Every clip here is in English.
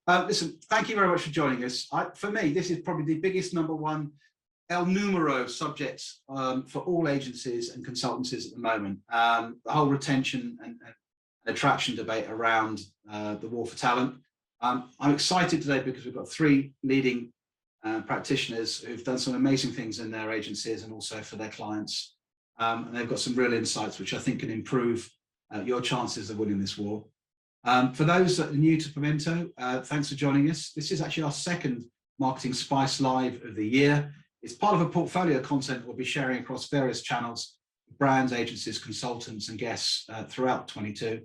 Listen, thank you very much for joining us. For me, this is probably the biggest number one El Numero subject for all agencies and consultancies at the moment. The whole retention and attraction debate around the war for talent. I'm excited today because we've got three leading practitioners who've done some amazing things in their agencies and also for their clients. And they've got some real insights which I think can improve your chances of winning this war. For those that are new to Pimento, thanks for joining us. This is actually our second Marketing Spice Live of the year. It's part of a portfolio of content we'll be sharing across various channels, brands, agencies, consultants, and guests throughout 22.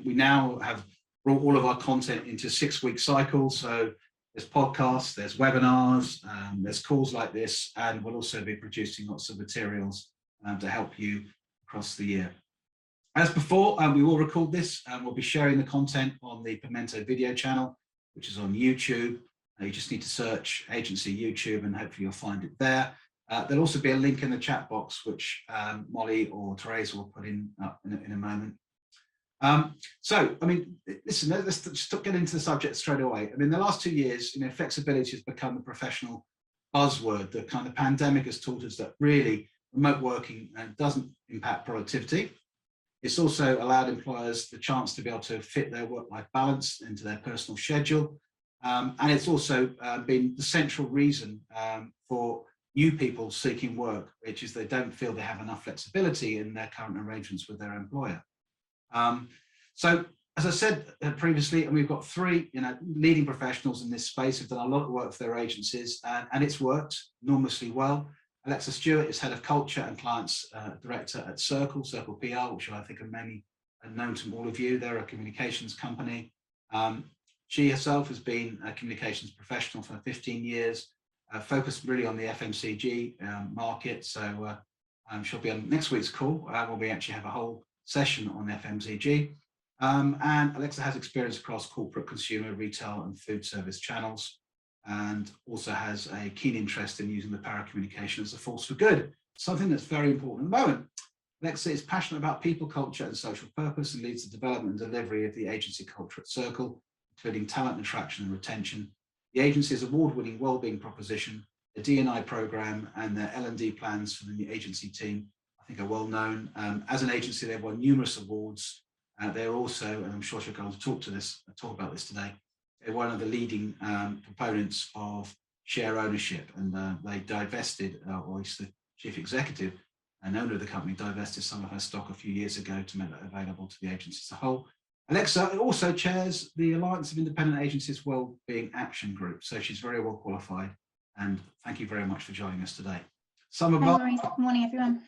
We now have brought all of our content into 6-week cycles. So there's podcasts, there's webinars, there's calls like this, and we'll also be producing lots of materials to help you across the year. As before, we will record this and we'll be sharing the content on the Pimento video channel, which is on YouTube. You just need to search agency YouTube and hopefully you'll find it there. There'll also be a link in the chat box, which Molly or Theresa will put in a moment. So, I mean, listen, let's just get into the subject straight away. I mean, the last 2 years, flexibility has become a professional buzzword. The kind of pandemic has taught us that really remote working doesn't impact productivity. It's also allowed employers the chance to be able to fit their work-life balance into their personal schedule. And it's also been the central reason for new people seeking work, which is they don't feel they have enough flexibility in their current arrangements with their employer. So, as I said previously, and we've got three leading professionals in this space who've done a lot of work for their agencies, and it's worked enormously well. Alexa Stewart is Head of Culture and Clients Director at Cirkle PR, which I think are many known to all of you. They're a communications company. She herself has been a communications professional for 15 years, focused really on the FMCG market. So she'll be on next week's call where we actually have a whole session on FMCG. And Alexa has experience across corporate, consumer, retail and food service channels, and also has a keen interest in using the power of communication as a force for good, something that's very important at the moment. Alexa is passionate about people, culture and social purpose and leads the development and delivery of the agency culture at Cirkle, including talent attraction and retention, the agency's award-winning wellbeing proposition, the D&I program and their L&D plans for the new agency team, I think are well known. As an agency, they've won numerous awards. They're also, and I'm sure she'll go on to talk about this today, they're one of the leading proponents of share ownership, and they divested, or at least the chief executive and owner of the company divested some of her stock a few years ago to make that available to the agency as a whole. Alexa also chairs the Alliance of Independent Agencies Wellbeing Action Group, so she's very well qualified, and thank you very much for joining us today. Good morning, everyone.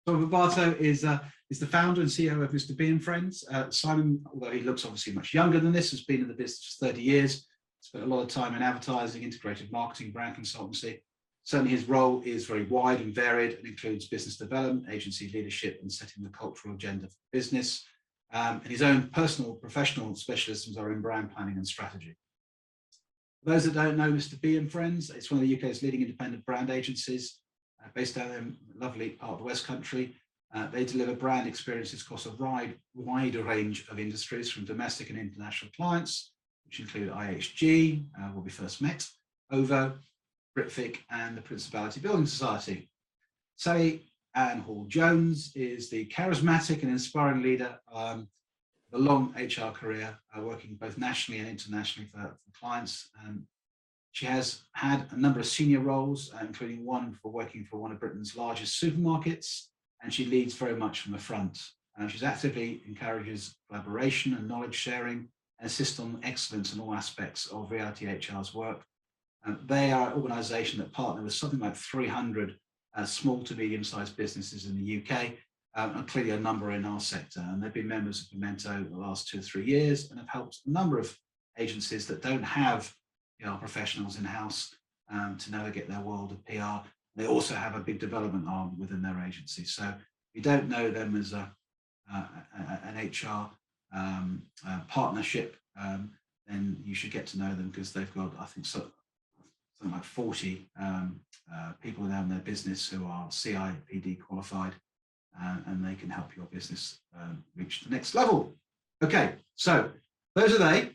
Simon Barbato is the founder and CEO of Mr. B & Friends. Simon, although he looks obviously much younger than this, has been in the business for 30 years, spent a lot of time in advertising, integrated marketing, brand consultancy. Certainly his role is very wide and varied and includes business development, agency leadership and setting the cultural agenda for business. And his own personal professional specialisms are in brand planning and strategy. For those that don't know Mr. B & Friends, it's one of the UK's leading independent brand agencies, based down in a lovely part of the West Country. They deliver brand experiences across a wide range of industries, from domestic and international clients, which include IHG, where we first met, OVO, Britvic, and the Principality Building Society. Sally Ann Hall-Jones is the charismatic and inspiring leader of a long HR career, working both nationally and internationally for clients. She has had a number of senior roles, including one for working for one of Britain's largest supermarkets, and she leads very much from the front. She actively encourages collaboration and knowledge sharing and assists on excellence in all aspects of Reality HR's work. They are an organisation that partner with something like 300 small to medium-sized businesses in the UK, and clearly a number in our sector. And they've been members of Pimento the last 2 or 3 years and have helped a number of agencies that don't have PR professionals in-house to navigate their world of PR. They also have a big development arm within their agency. So if you don't know them as an HR partnership, then you should get to know them, because they've got, I think, something like 40 people now in their business who are CIPD qualified, and they can help your business reach the next level. Okay, so those are they.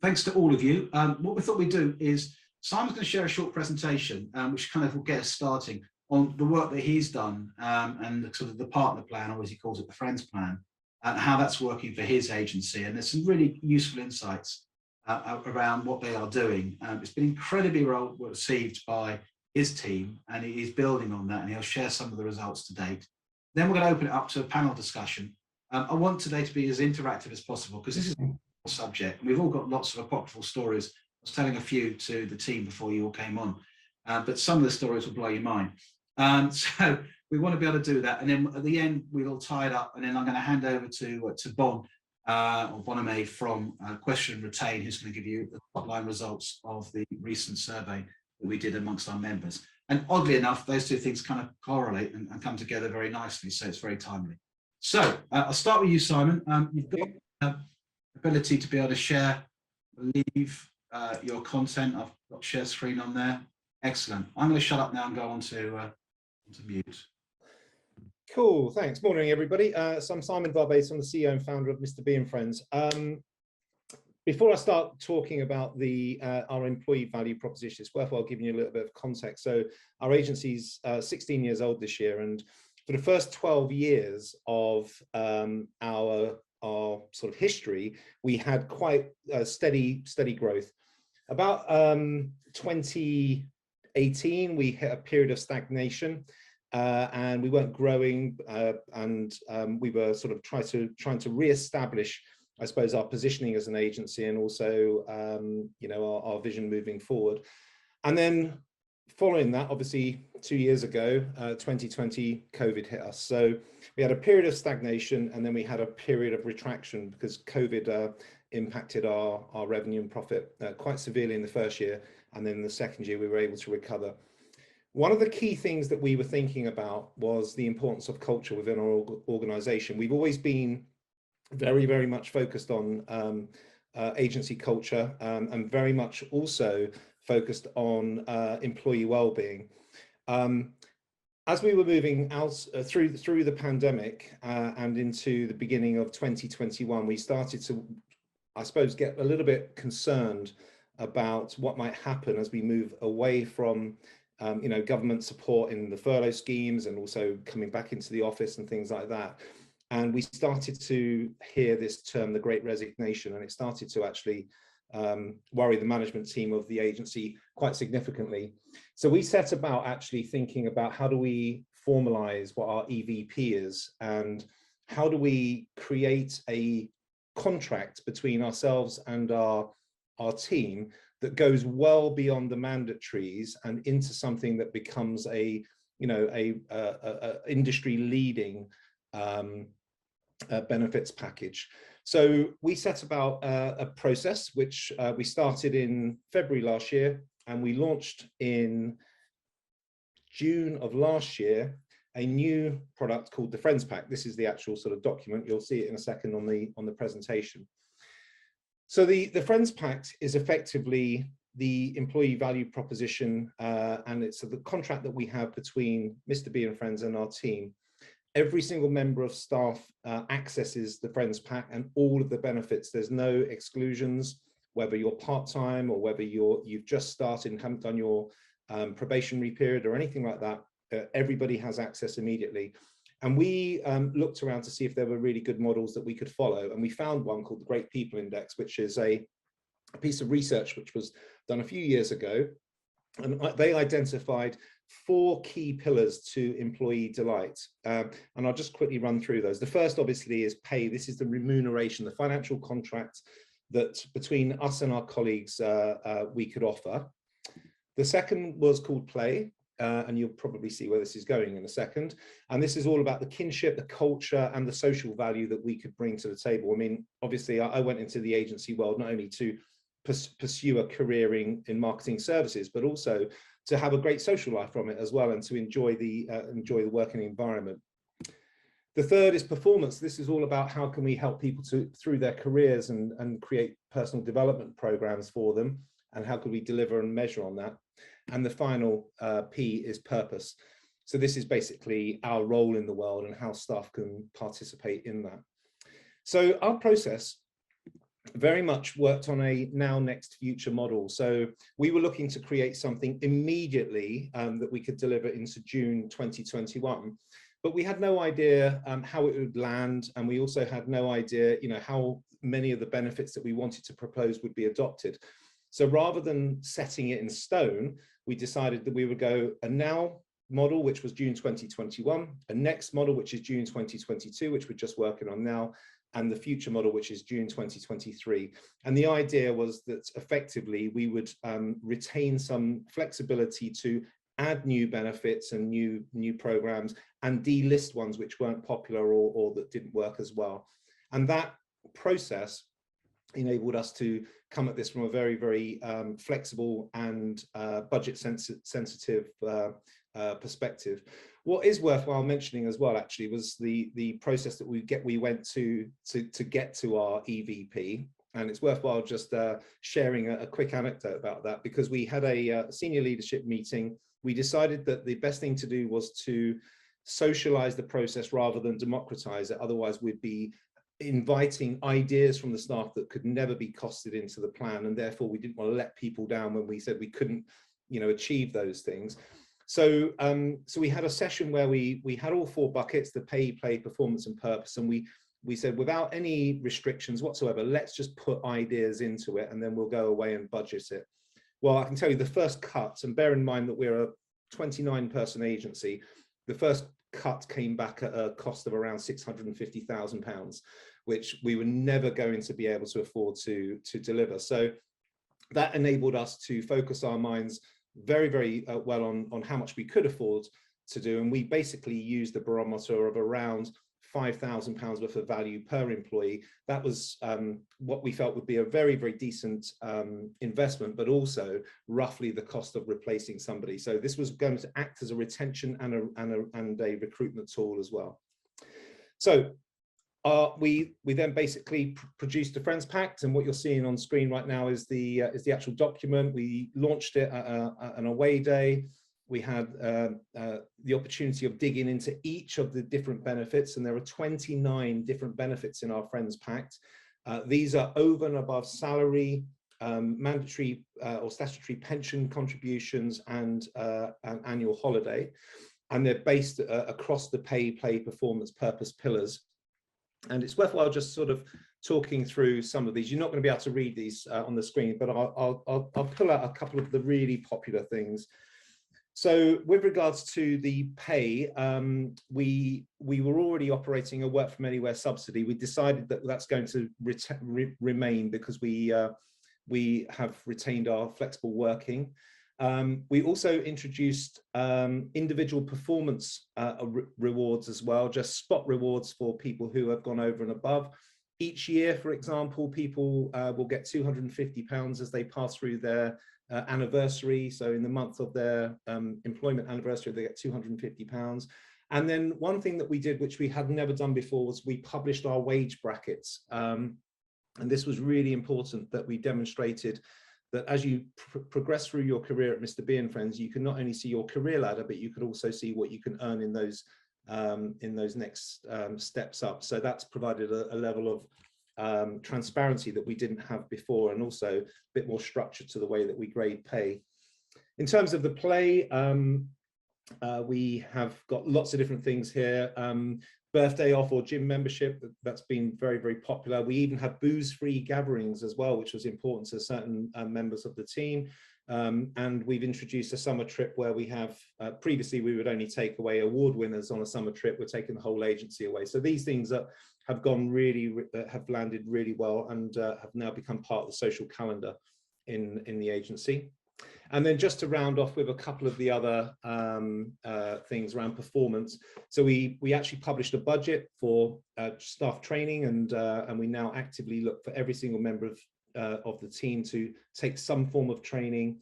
thanks to all of you. What we thought we'd do is Simon's going to share a short presentation, which kind of will get us starting on the work that he's done and sort of the partner plan, or as he calls it, the friends plan, and how that's working for his agency. And there's some really useful insights around what they are doing. It's been incredibly well received by his team, and he's building on that, and he'll share some of the results to date. Then we're going to open it up to a panel discussion. I want today to be as interactive as possible because this is a subject, and we've all got lots of apocryphal stories. I was telling a few to the team before you all came on, but some of the stories will blow your mind. So we want to be able to do that, and then at the end we'll tie it up, and then I'm going to hand over to Bon or Boname from Question Retain, who's going to give you the top line results of the recent survey that we did amongst our members. And oddly enough, those two things kind of correlate and come together very nicely, so it's very timely. So I'll start with you, Simon. You've got ability to be able to share, leave your content. I've got share screen on there. Excellent. I'm going to shut up now and go on to mute. Cool, thanks. Morning, everybody. So I'm Simon Barbato. I'm the CEO and founder of Mr. B and Friends. Before I start talking about our employee value proposition, it's worthwhile giving you a little bit of context. So our agency's 16 years old this year, and for the first 12 years of our sort of history, we had quite steady growth. About 2018, we hit a period of stagnation. And we weren't growing, and we were sort of trying to re-establish, I suppose, our positioning as an agency, and also, you know, our vision moving forward. And then following that, obviously, 2 years ago, 2020, COVID hit us. So we had a period of stagnation, and then we had a period of retraction because COVID impacted our revenue and profit quite severely in the first year, and then in the second year we were able to recover. One of the key things that we were thinking about was the importance of culture within our organization. We've always been very, very much focused on agency culture, and very much also focused on employee well-being. As we were moving out through the pandemic and into the beginning of 2021, we started to, I suppose, get a little bit concerned about what might happen as we move away from you know, government support in the furlough schemes, and also coming back into the office and things like that. And we started to hear this term, the Great Resignation, and it started to actually worry the management team of the agency quite significantly. So we set about actually thinking about how do we formalize what our EVP is, and how do we create a contract between ourselves and our team that goes well beyond the mandatories and into something that becomes a, you know, a industry leading benefits package. So we set about a process which we started in February last year, and we launched in June of last year a new product called the Friends Pack. This is the actual sort of document. You'll see it in a second on the presentation. So the Friends Pack is effectively the employee value proposition, and it's the contract that we have between Mr. B and Friends and our team. Every single member of staff accesses the Friends Pack and all of the benefits. There's no exclusions, whether you're part-time or whether you've just started and haven't done your probationary period or anything like that. Everybody has access immediately. And we looked around to see if there were really good models that we could follow. And we found one called the Great People Index, which is a piece of research which was done a few years ago. And they identified 4 key pillars to employee delight. And I'll just quickly run through those. The first, obviously, is pay. This is the remuneration, the financial contract that between us and our colleagues we could offer. The second was called play. And you'll probably see where this is going in a second. And this is all about the kinship, the culture, and the social value that we could bring to the table. I mean, obviously, I went into the agency world not only to pursue a career in marketing services, but also to have a great social life from it as well, and to enjoy the working environment. The third is performance. This is all about how can we help people through their careers and create personal development programs for them, and how could we deliver and measure on that. And the final P is purpose. So this is basically our role in the world and how staff can participate in that. So our process very much worked on a now, next, future model. So we were looking to create something immediately that we could deliver into June 2021. But we had no idea how it would land, and we also had no idea, how many of the benefits that we wanted to propose would be adopted. So rather than setting it in stone, we decided that we would go a now model, which was June 2021, a next model, which is June 2022, which we're just working on now, and the future model, which is June 2023. And the idea was that effectively we would retain some flexibility to add new benefits and new programs and delist ones which weren't popular or that didn't work as well. And that process enabled us to come at this from a very, very flexible and budget sensitive perspective. What is worthwhile mentioning as well, actually, was the process that we went to get to our EVP. And it's worthwhile just sharing a quick anecdote about that, because we had a senior leadership meeting. We decided that the best thing to do was to socialize the process rather than democratize it. Otherwise, we'd be inviting ideas from the staff that could never be costed into the plan. And therefore, we didn't want to let people down when we said we couldn't, achieve those things. So, so we had a session where we had all 4 buckets: the pay, play, performance, and purpose. And we said, without any restrictions whatsoever, let's just put ideas into it, and then we'll go away and budget it. Well, I can tell you the first cut, and bear in mind that we're a 29-person agency, the first cut came back at a cost of around £650,000, which we were never going to be able to afford to deliver. So that enabled us to focus our minds very, very well on how much we could afford to do. And we basically used the barometer of around £5,000 worth of value per employee. That was what we felt would be a very, very decent investment, but also roughly the cost of replacing somebody. So this was going to act as a retention and a recruitment tool as well. So we then basically produced a Friends Pact, and what you're seeing on screen right now is the actual document. We launched it at an away day. We had the opportunity of digging into each of the different benefits, and there are 29 different benefits in our Friends Pact. These are over and above salary, mandatory or statutory pension contributions, and annual holiday. And they're based across the pay, play, performance, purpose pillars. And it's worthwhile just sort of talking through some of these. You're not going to be able to read these on the screen, but I'll pull out a couple of the really popular things. So with regards to the pay, we were already operating a work from anywhere subsidy. We decided that that's going to remain because we have retained our flexible working. We also introduced individual performance rewards as well, just spot rewards for people who have gone over and above. Each year, for example, people will get £250 as they pass through their anniversary. So in the month of their employment anniversary, they get £250. And then one thing that we did, which we had never done before, was we published our wage brackets. And this was really important, that we demonstrated that as you progress through your career at Mr. B and Friends, you can not only see your career ladder, but you could also see what you can earn in those next steps up. So that's provided a level of transparency that we didn't have before, and also a bit more structure to the way that we grade pay. In terms of the play, we have got lots of different things here. Birthday off or gym membership, that's been very, very popular. We even have booze-free gatherings as well, which was important to certain members of the team. And we've introduced a summer trip where we have, previously we would only take away award winners on a summer trip. We're taking the whole agency away. So these things that have gone really, have landed really well, and have now become part of the social calendar in the agency. And then just to round off with a couple of the other things around performance. So we actually published a budget for staff training, and we now actively look for every single member of the team to take some form of training,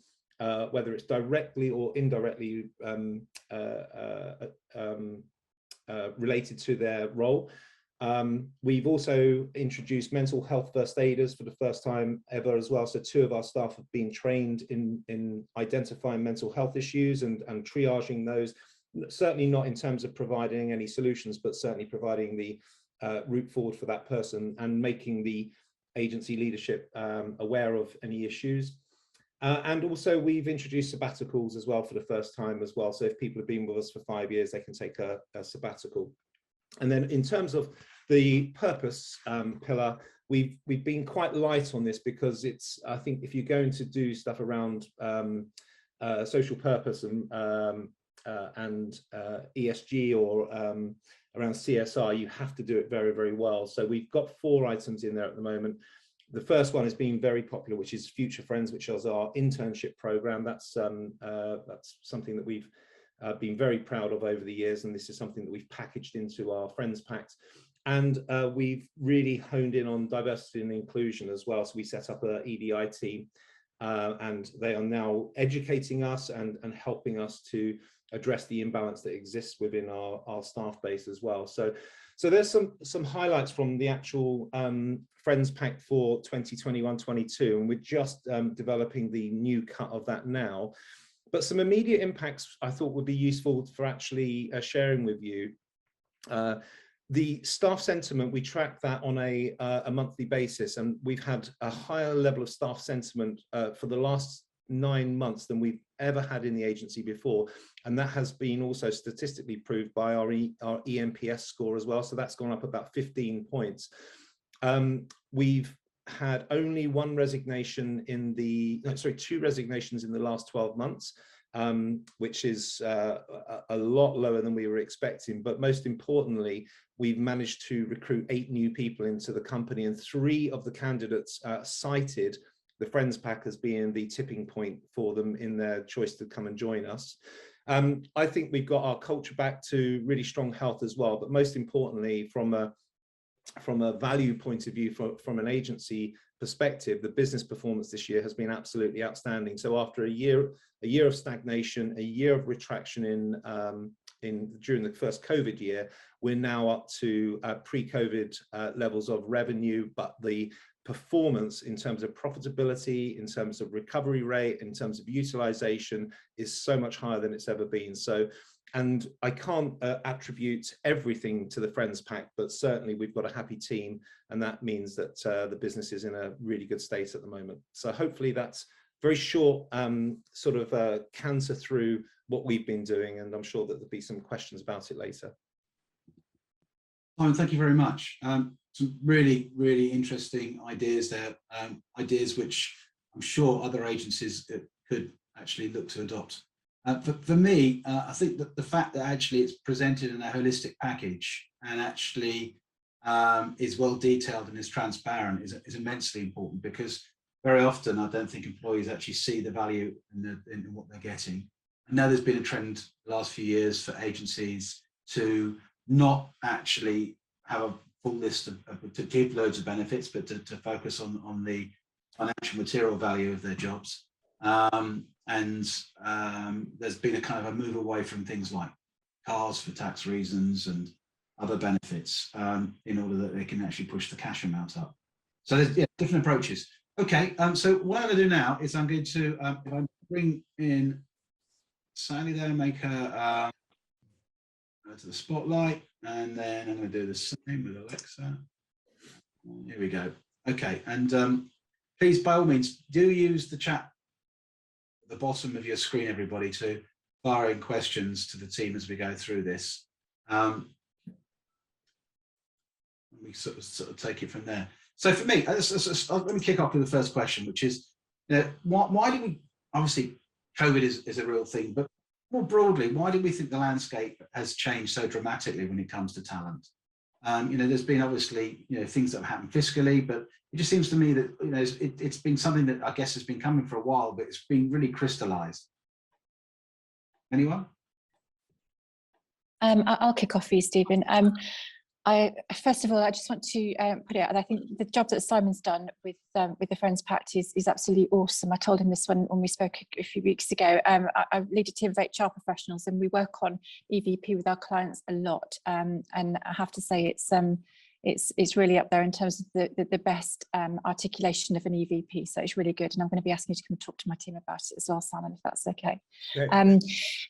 whether it's directly or indirectly related to their role. We've also introduced mental health first aiders for the first time ever as well. So 2 of our staff have been trained in identifying mental health issues and triaging those, certainly not in terms of providing any solutions, but certainly providing the route forward for that person and making the agency leadership aware of any issues. And also we've introduced sabbaticals as well for the first time as well. So if people have been with us for 5 years, they can take a sabbatical. And then in terms of the purpose pillar, we've been quite light on this because it's, I think if you're going to do stuff around social purpose and ESG or around CSR, you have to do it very, very well. So we've got 4 items in there at the moment. The first one has been very popular, which is Future Friends, which is our internship program. That's something that we've been very proud of over the years, and this is something that we've packaged into our Friends Pact. And we've really honed in on diversity and inclusion as well. So we set up a EDI team, and they are now educating us and helping us to address the imbalance that exists within our staff base as well. So there's some highlights from the actual Friends Pact for 2021-22, and we're just developing the new cut of that now. But some immediate impacts I thought would be useful for actually sharing with you. The staff sentiment, we track that on a monthly basis, and we've had a higher level of staff sentiment for the last 9 months than we've ever had in the agency before, and that has been also statistically proved by our ENPS score as well. So that's gone up about 15 points. We've had only 2 resignations in the last 12 months, which is a lot lower than we were expecting. But most importantly, we've managed to recruit 8 new people into the company, and 3 of the candidates cited the Friends Pack as being the tipping point for them in their choice to come and join us. I think we've got our culture back to really strong health as well, but most importantly, from a value point of view, from an agency perspective, the business performance this year has been absolutely outstanding. So after a year of stagnation, a year of retraction during the first COVID year, we're now up to pre-COVID levels of revenue, but the performance in terms of profitability, in terms of recovery rate, in terms of utilization is so much higher than it's ever been. So, and I can't attribute everything to the Friends Pack, but certainly we've got a happy team, and that means that the business is in a really good state at the moment. So hopefully that's very short sort of canter through what we've been doing, and I'm sure that there'll be some questions about it later. Simon, thank you very much. Some really, really interesting ideas there, ideas which I'm sure other agencies could actually look to adopt. For me, I think that the fact that actually it's presented in a holistic package and actually is well detailed and is transparent is immensely important, because very often I don't think employees actually see the value in what they're getting. I know there's been a trend the last few years for agencies to not actually have a full list to give loads of benefits, but to focus on the financial material value of their jobs. There's been a kind of a move away from things like cars for tax reasons and other benefits in order that they can actually push the cash amount up. So there's different approaches. Okay, so what I'm going to do now is I'm going to if I bring in Sally there, make her go to the spotlight, and then I'm going to do the same with Alexa. Here we go. Okay, and please, by all means, do use the chat at the bottom of your screen, everybody, to fire in questions to the team as we go through this. We sort of take it from there. So for me, let me kick off with the first question, which is, why do we, obviously COVID is a real thing, but more broadly, why do we think the landscape has changed so dramatically when it comes to talent? There's been obviously things that have happened fiscally, but it just seems to me that it's been something that I guess has been coming for a while, but it's been really crystallized. Anyone? I'll kick off for you, Stephen. First of all, I just want to put it out, I think the job that Simon's done with the Friends Pact is absolutely awesome. I told him this when we spoke a few weeks ago. I lead a team of HR professionals, and we work on EVP with our clients a lot. And I have to say, it's really up there in terms of the best articulation of an EVP. So it's really good. And I'm going to be asking you to come and talk to my team about it as well, Simon, if that's okay.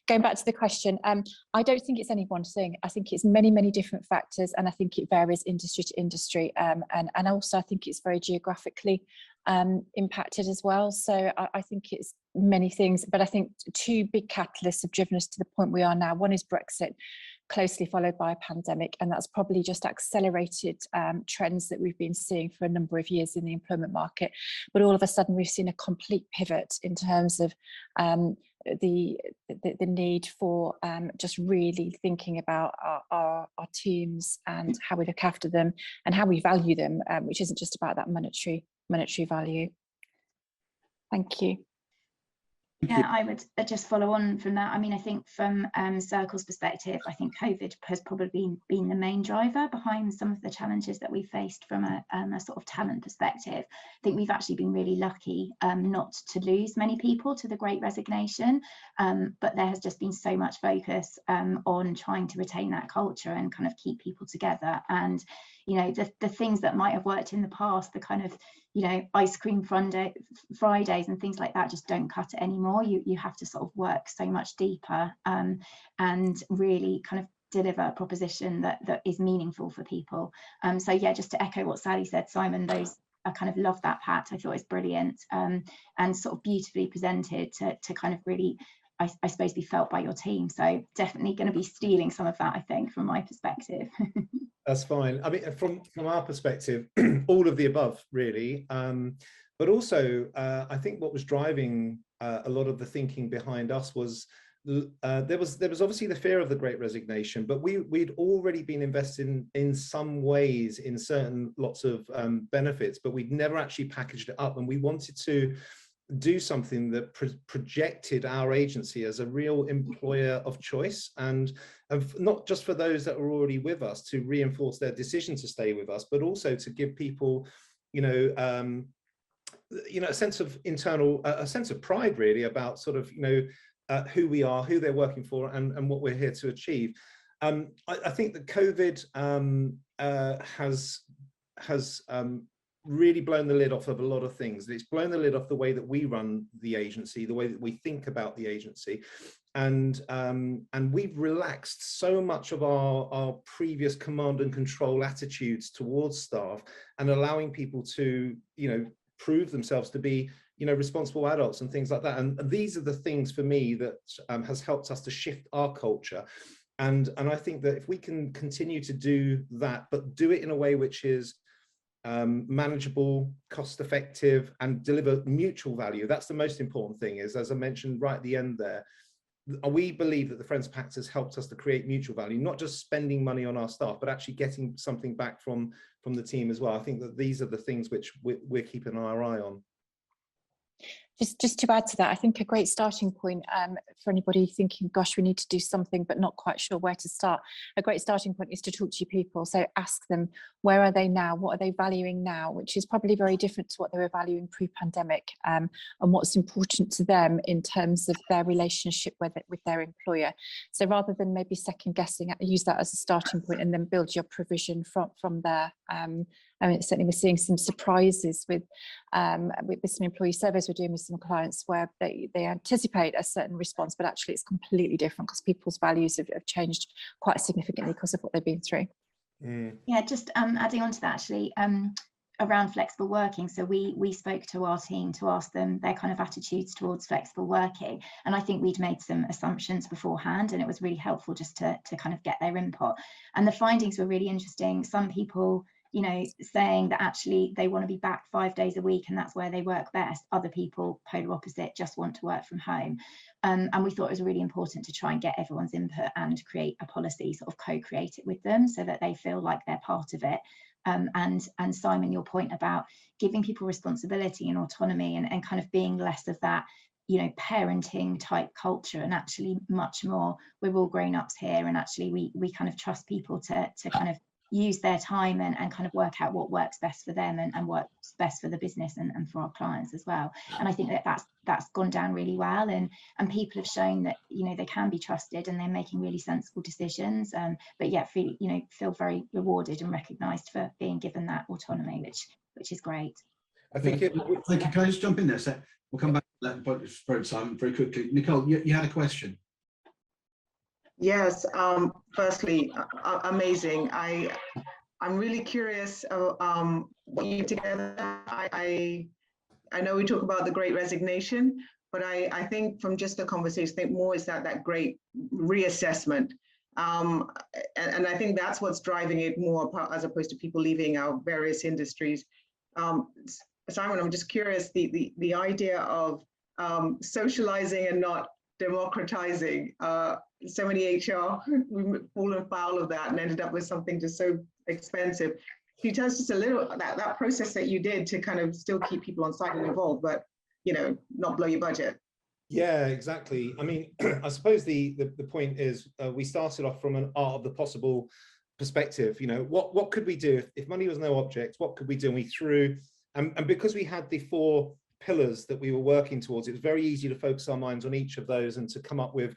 Going back to the question, I don't think it's any one thing. I think it's many, many different factors, and I think it varies industry to industry. And also I think it's very geographically impacted as well. So I think it's many things, but I think two big catalysts have driven us to the point we are now. One is Brexit, closely followed by a pandemic, and that's probably just accelerated trends that we've been seeing for a number of years in the employment market. But all of a sudden we've seen a complete pivot in terms of the need for just really thinking about our teams and how we look after them and how we value them, which isn't just about that monetary value. Thank you. Yeah, I would just follow on from that. I mean, I think from Circle's perspective, I think COVID has probably been the main driver behind some of the challenges that we faced from a sort of talent perspective. I think we've actually been really lucky not to lose many people to the Great Resignation, but there has just been so much focus on trying to retain that culture and kind of keep people together. And you know, the things that might have worked in the past, the kind of, you know, ice cream Fridays and things like that just don't cut it anymore. You have to sort of work so much deeper and really kind of deliver a proposition that is meaningful for people. So yeah, just to echo what Sally said, Simon, I kind of love that, Pat. I thought it's brilliant and sort of beautifully presented to kind of really, I suppose, be felt by your team. So definitely going to be stealing some of that, I think, from my perspective. That's fine. I mean, from our perspective, all of the above, really. But also, I think what was driving a lot of the thinking behind us was there was obviously the fear of the Great Resignation, but we'd already been investing in some ways in certain lots of benefits, but we'd never actually packaged it up, and we wanted to do something that projected our agency as a real employer of choice, and not just for those that were already with us to reinforce their decision to stay with us, but also to give people, a sense of a sense of pride, really, about sort of, who we are, who they're working for, and what we're here to achieve. I think that COVID has really blown the lid off of a lot of things. It's blown the lid off the way that we run the agency, the way that we think about the agency, and we've relaxed so much of our previous command and control attitudes towards staff, and allowing people to prove themselves to be responsible adults and things like that. And these are the things for me that has helped us to shift our culture. And I think that if we can continue to do that, but do it in a way which is manageable, cost effective, and deliver mutual value, that's the most important thing. Is, as I mentioned right at the end there, we believe that the Friends Pact has helped us to create mutual value, not just spending money on our staff, but actually getting something back from the team as well. I think that these are the things which we're keeping our eye on. Just to add to that, I think a great starting point for anybody thinking, gosh, we need to do something but not quite sure where to start. A great starting point is to talk to your people. So ask them, where are they now? What are they valuing now? Which is probably very different to what they were valuing pre-pandemic, and what's important to them in terms of their relationship with their employer. So rather than maybe second guessing, use that as a starting point and then build your provision from there. I mean, certainly we're seeing some surprises with some employee surveys we're doing with some clients where they anticipate a certain response, but actually it's completely different because people's values have changed quite significantly because of what they've been through. Yeah, just adding on to that, actually, around flexible working. So we spoke to our team to ask them their kind of attitudes towards flexible working. And I think we'd made some assumptions beforehand, and it was really helpful just to kind of get their input. And the findings were really interesting. Some people, saying that actually they want to be back 5 days a week and that's where they work best. Other people, polar opposite, just want to work from home. And we thought it was really important to try and get everyone's input and create a policy, sort of co-create it with them so that they feel like they're part of it. And Simon, your point about giving people responsibility and autonomy and kind of being less of that, parenting type culture, and actually much more, we're all grown-ups here, and actually we kind of trust people to kind of use their time and kind of work out what works best for them and works best for the business and for our clients as well. And I think that's gone down really well, and people have shown that, you know, they can be trusted and they're making really sensible decisions, but yet feel very rewarded and recognised for being given that autonomy, which is great. I think it. Thank you. Can I just jump in there? So we'll come back to that point, Simon, very quickly. Nicole, you had a question. Yes. Firstly, amazing. I'm really curious what you together. I know we talk about the Great Resignation, but I think from just the conversation, I think more is that great reassessment. And I think that's what's driving it more, as opposed to people leaving our various industries. Simon, I'm just curious, the idea of socializing and not democratizing. So many HR, we've fallen foul of that and ended up with something just so expensive. Can you tell us just a little that process that you did to kind of still keep people on site and involved, but, you know, not blow your budget? Yeah, exactly. I mean, I suppose the point is we started off from an art of the possible perspective. You know, what could we do if money was no object? What could we do? And we threw, and because we had the 4 pillars that we were working towards, it was very easy to focus our minds on each of those and to come up with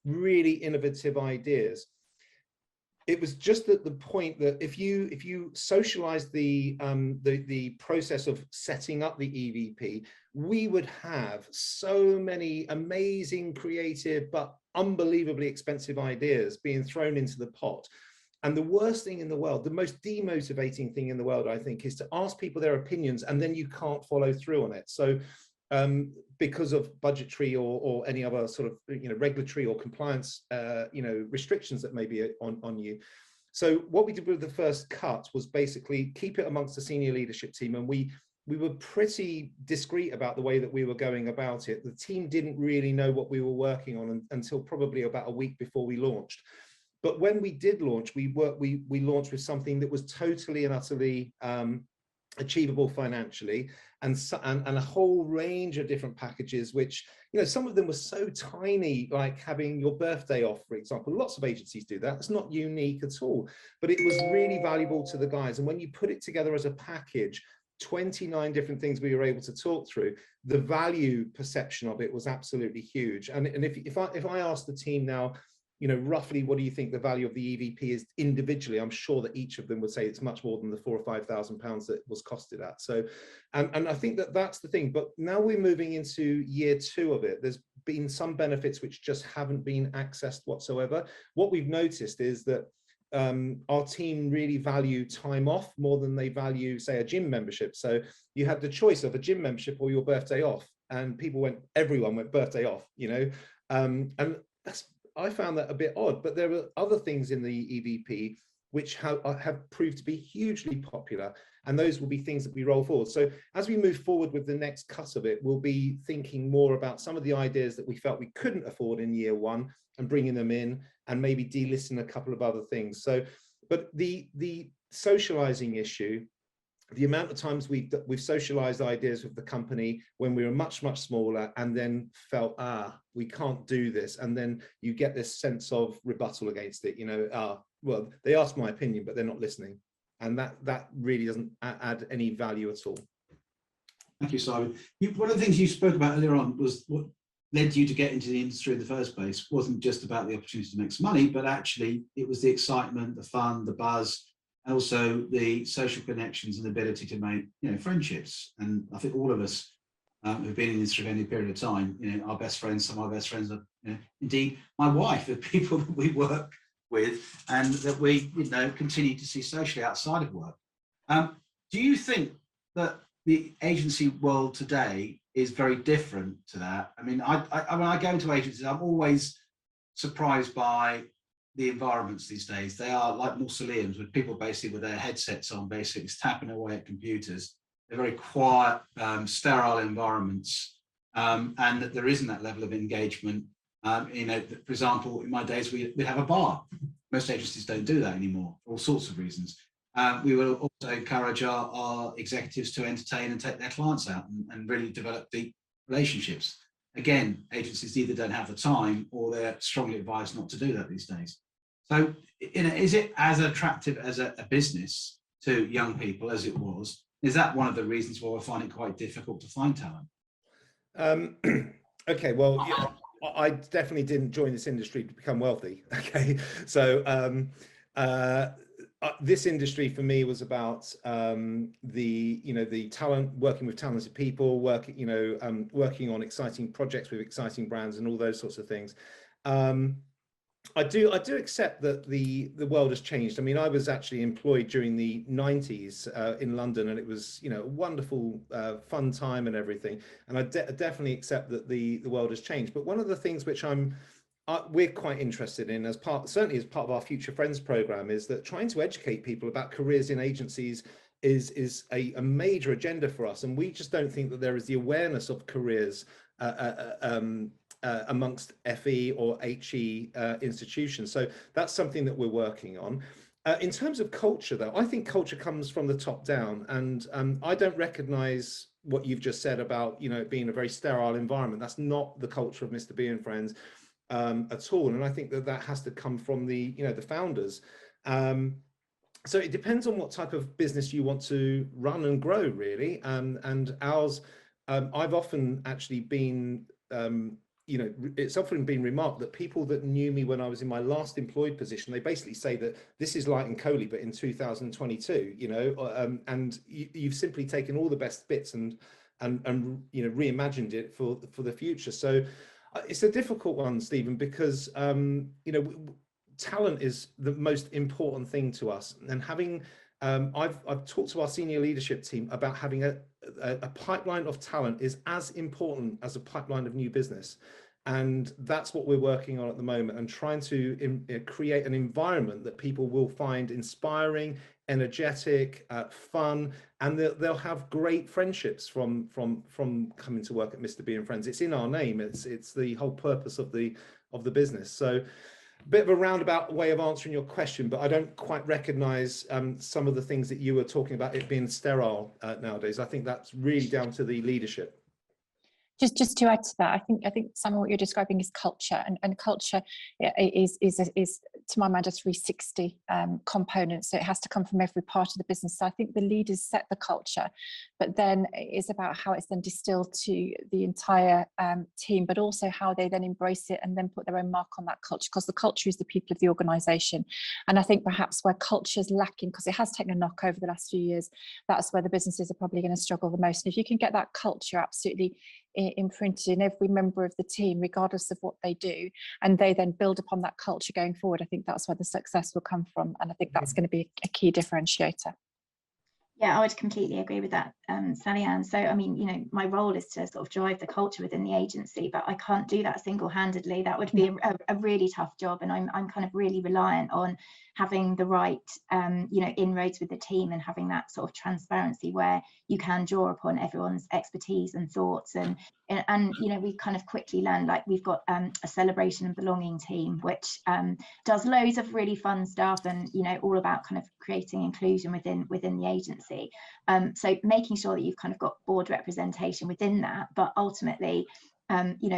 really innovative ideas. It was just at the point that if you socialize the process of setting up the EVP, we would have so many amazing, creative, but unbelievably expensive ideas being thrown into the pot. And the worst thing in the world, the most demotivating thing in the world, I think, is to ask people their opinions and then you can't follow through on it. So because of budgetary or any other sort of, you know, regulatory or compliance, you know, restrictions that may be on you. So what we did with the first cut was basically keep it amongst the senior leadership team. And we were pretty discreet about the way that we were going about it. The team didn't really know what we were working on until probably about a week before we launched. But when we did launch, we launched with something that was totally and utterly achievable financially, and a whole range of different packages, which, you know, some of them were so tiny, like having your birthday off, for example. Lots of agencies do that. It's not unique at all, but it was really valuable to the guys. And when you put it together as a package, 29 different things we were able to talk through, the value perception of it was absolutely huge. And if I ask the team now, you know, roughly, what do you think the value of the EVP is individually? I'm sure that each of them would say it's much more than the £4,000 or £5,000 that was costed at. So, and I think that that's the thing. But now we're moving into year 2 of it. There's been some benefits which just haven't been accessed whatsoever. What we've noticed is that our team really value time off more than they value, say, a gym membership. So you had the choice of a gym membership or your birthday off, and everyone went birthday off, you know, and I found that a bit odd. But there are other things in the EVP which have proved to be hugely popular, and those will be things that we roll forward. So as we move forward with the next cut of it, we'll be thinking more about some of the ideas that we felt we couldn't afford in year 1 and bringing them in, and maybe delisting a couple of other things. So, but the socializing issue, the amount of times we've socialized ideas with the company when we were much smaller, and then felt, we can't do this, and then you get this sense of rebuttal against it, you know, well, they asked my opinion, but they're not listening, and that really doesn't add any value at all. Thank you, Simon. One of the things you spoke about earlier on was what led you to get into the industry in the first place wasn't just about the opportunity to make some money, but actually it was the excitement, the fun, the buzz, and also the social connections and ability to make, you know, friendships. And I think all of us who've been in the industry for any period of time, you know, our best friends, some of our best friends are, you know, indeed my wife, are people that we work with and that we, you know, continue to see socially outside of work. Do you think that the agency world today is very different to that? I mean, when I go into agencies, I'm always surprised by the environments these days. They are like mausoleums with people basically with their headsets on, basically tapping away at computers. They're very quiet, sterile environments, and that there isn't that level of engagement. You know, for example, in my days, we'd have a bar. Most agencies don't do that anymore for all sorts of reasons. We will also encourage our executives to entertain and take their clients out and really develop deep relationships. Again, agencies either don't have the time or they're strongly advised not to do that these days. So, is it as attractive as a business to young people as it was? Is that one of the reasons why I find it quite difficult to find talent? Okay, well, I definitely didn't join this industry to become wealthy. Okay, so this industry for me was about the talent, working with talented people, working on exciting projects with exciting brands and all those sorts of things. I do accept that the world has changed. I mean, I was actually employed during the 90s in London, and it was, a wonderful, fun time and everything. And I definitely accept that the world has changed. But one of the things which we're quite interested in, certainly as part of our Future Friends program, is that trying to educate people about careers in agencies is a major agenda for us. And we just don't think that there is the awareness of careers amongst FE or HE institutions. So that's something that we're working on. In terms of culture, though, I think culture comes from the top down, and I don't recognize what you've just said about it being a very sterile environment. That's not the culture of Mr. B and Friends at all, and I think that has to come from the founders. So it depends on what type of business you want to run and grow, really. And ours, I've often actually been it's often been remarked that people that knew me when I was in my last employed position, they basically say that this is Light and Coley, but in 2022, and you've simply taken all the best bits and reimagined it for the future. So it's a difficult one, Stephen, because talent is the most important thing to us, and having I've talked to our senior leadership team about having a pipeline of talent is as important as a pipeline of new business. And that's what we're working on at the moment, and trying to create an environment that people will find inspiring, energetic, fun, and they'll have great friendships from coming to work at Mr. B and Friends. It's in our name. It's the whole purpose of the business. So a bit of a roundabout way of answering your question, but I don't quite recognize some of the things that you were talking about, it being sterile nowadays. I think that's really down to the leadership. Just to add to that, I think Simon, what you're describing is culture, and culture is to my mind a 360 component. So it has to come from every part of the business. So I think the leaders set the culture, but then it's about how it's then distilled to the entire team, but also how they then embrace it and then put their own mark on that culture, because the culture is the people of the organisation. And I think perhaps where culture is lacking, because it has taken a knock over the last few years, that's where the businesses are probably going to struggle the most. And if you can get that culture absolutely imprinted in every member of the team, regardless of what they do, and they then build upon that culture going forward, I think that's where the success will come from, and I think that's going to be a key differentiator. Yeah, I would completely agree with that, Sally Ann. So, I mean, my role is to sort of drive the culture within the agency, but I can't do that single-handedly. That would be a really tough job, and I'm kind of really reliant on having the right, inroads with the team, and having that sort of transparency where you can draw upon everyone's expertise and thoughts, and we kind of quickly learn, like we've got a celebration and belonging team, which does loads of really fun stuff, and all about kind of creating inclusion within the agency. So making sure that you've kind of got board representation within that, but ultimately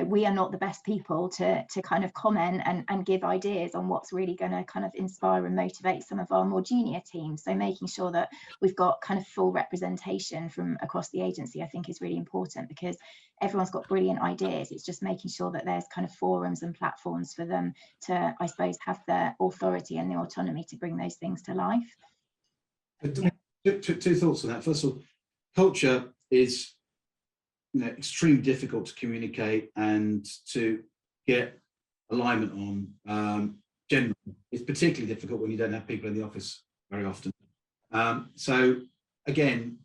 we are not the best people to kind of comment and give ideas on what's really going to kind of inspire and motivate some of our more junior teams. So making sure that we've got kind of full representation from across the agency, I think, is really important, because everyone's got brilliant ideas. It's just making sure that there's kind of forums and platforms for them to, I suppose, have the authority and the autonomy to bring those things to life. Two thoughts on that. First of all, culture is extremely difficult to communicate and to get alignment on. Generally, it's particularly difficult when you don't have people in the office very often. So again,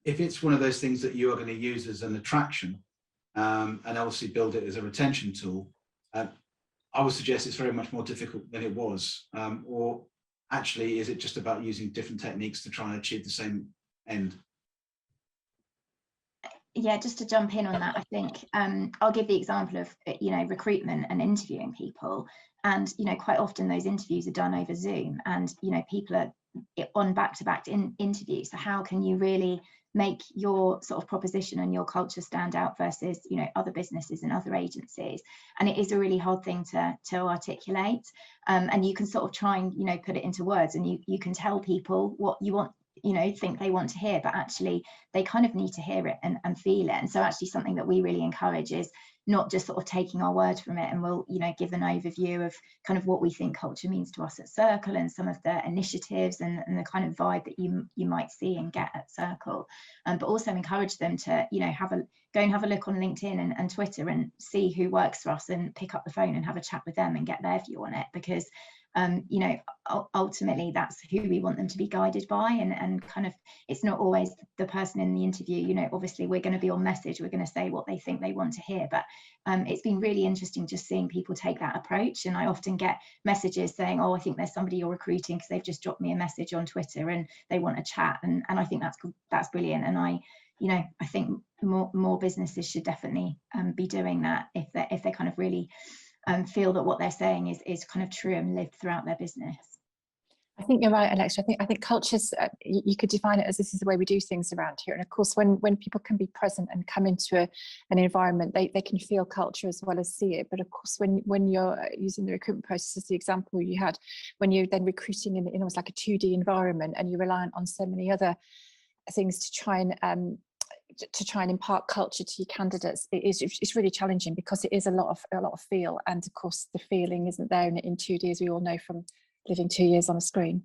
if it's one of those things that you are going to use as an attraction, and obviously build it as a retention tool, I would suggest it's very much more difficult than it was. Or actually, is it just about using different techniques to try and achieve the same end? Yeah, just to jump in on that, I think I'll give the example of recruitment and interviewing people, and quite often those interviews are done over Zoom, and people are on back-to-back interviews. So how can you really make your sort of proposition and your culture stand out versus, you know, other businesses and other agencies? And it is a really hard thing to articulate, and you can sort of try and, you know, put it into words, and you can tell people what you want, you know, think they want to hear, but actually they kind of need to hear it and feel it. And so actually something that we really encourage is not just sort of taking our word from it, and we'll, you know, give an overview of kind of what we think culture means to us at Circle and some of the initiatives and the kind of vibe that you might see and get at Circle, but also encourage them to, you know, go and have a look on LinkedIn and Twitter and see who works for us, and pick up the phone and have a chat with them and get their view on it, because you know, ultimately that's who we want them to be guided by, and kind of, it's not always the person in the interview. You know, obviously we're going to be on message, we're going to say what they think they want to hear, but it's been really interesting just seeing people take that approach. And I often get messages saying, oh, I think there's somebody you're recruiting because they've just dropped me a message on Twitter and they want a chat, and I think that's brilliant. And I think more businesses should definitely be doing that if they kind of really feel that what they're saying is kind of true and lived throughout their business. I think you're right, Alexa. I think cultures, you could define it as this is the way we do things around here. And of course, when people can be present and come into an environment, they can feel culture as well as see it. But of course, when you're using the recruitment process as the example you had, when you're then recruiting in almost like a 2D environment, and you're reliant on so many other things to try and impart culture to your candidates, it's really challenging, because it is a lot of feel, and of course the feeling isn't there in 2D, as we all know from living 2 years on a screen.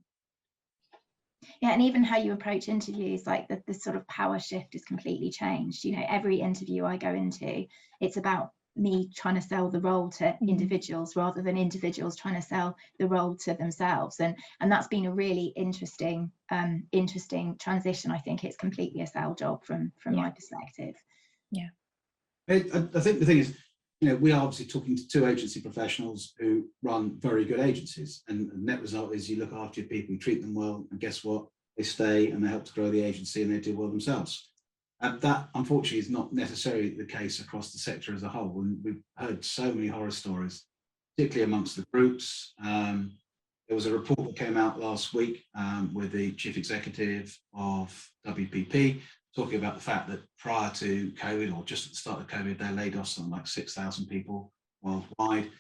Yeah, and even how you approach interviews, like the sort of power shift is completely changed. You know, every interview I go into, it's about me trying to sell the role to individuals rather than individuals trying to sell the role to themselves, and that's been a really interesting transition. I think it's completely a sell job from my perspective. Yeah, I think the thing is, you know, we are obviously talking to two agency professionals who run very good agencies, and the net result is you look after your people, you treat them well, and guess what? They stay and they help to grow the agency, and they do well themselves. That, unfortunately, is not necessarily the case across the sector as a whole. And we've heard so many horror stories, particularly amongst the groups. There was a report that came out last week with the chief executive of WPP talking about the fact that prior to COVID, or just at the start of COVID, they laid off something like 6,000 people worldwide.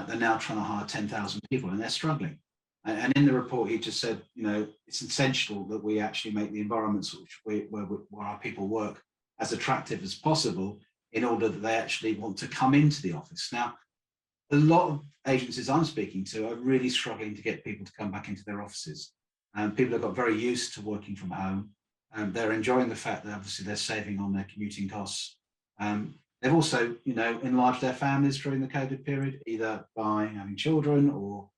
They're now trying to hire 10,000 people, and they're struggling. And in the report, he just said, you know, it's essential that we actually make the environments where our people work as attractive as possible, in order that they actually want to come into the office. Now, a lot of agencies I'm speaking to are really struggling to get people to come back into their offices. People have got very used to working from home. They're enjoying the fact that obviously they're saving on their commuting costs. They've also, you know, enlarged their families during the COVID period, either by having children or